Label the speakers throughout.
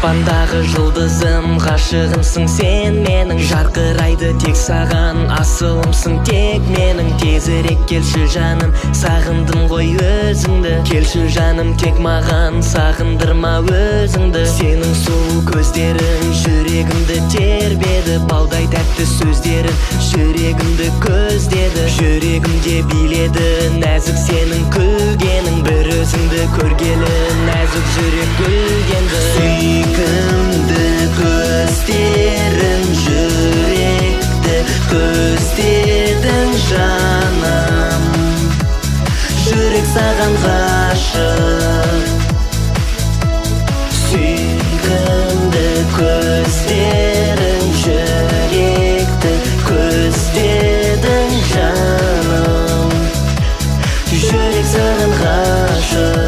Speaker 1: аспандағы жұлдызым, ғашығымсың сен менің. Жарқырайды тек саған, асылымсың тек менің. Тезірек келші жаным, сағындым ғой өзіңді. Келші жаным тек маған, сағындырма өзіңді. Сенің сұлу көздерің жүрегімді тербеді. Балдай тәтті сөздерің жүрегімді көздеді. Жүрегімде биледі нәзік сенің күлгенің. Bir өзіңді көргелі нәзік жүрек гүлденді. Сүйкімді көздерің жүректі көздедің жаным. Жүрек саған ғашық. Сүйкімді көздерің жүректі көздедің жаным. Жүрек саған ғашық.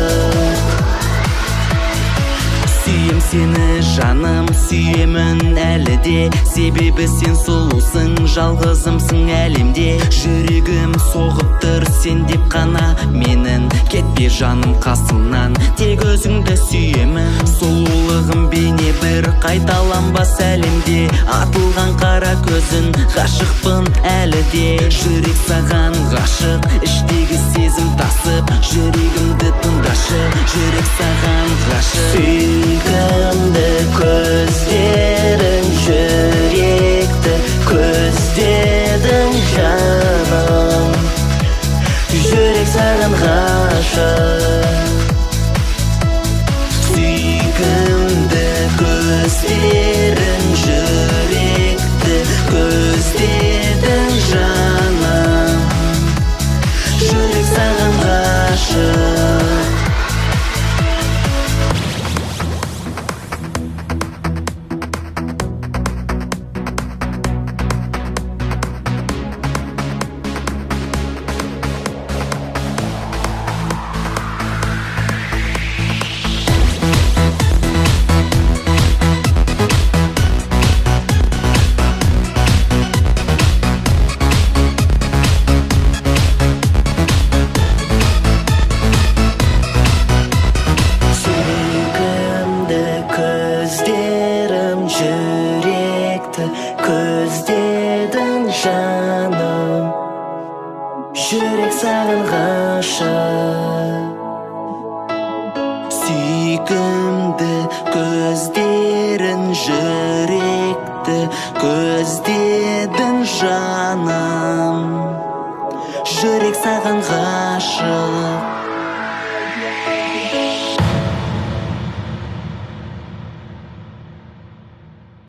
Speaker 1: Сүйем сені жаным, сүйемін әлі де. Себебі сен сұлусың, жалғызымсың әлемде. Жүрегім соғып тұр сен деп қана менің. Кетпе жаным қасымнан, тек өзіңді сүйемін. Сұлулығым бейне бір қайталанбас әлемде. Атылған қара көзін, ғашықпын әлі де. Жүрек саған ғашық, іштегі сезім тасып. Жүрегімді тыңдашы, жүрек саған ғашық. Сүйкімді көздерің жүректі көздедің жаным. Жүрек саған ғашық. Сүйкімді көздерің жүректі көздедің жаным. Жүрек саған ғашық. Көздедің жаным. Жүрек саған ғашық. Сүйкімді көздерің жүректі көздедің жаным. Жүрек саған ғашық.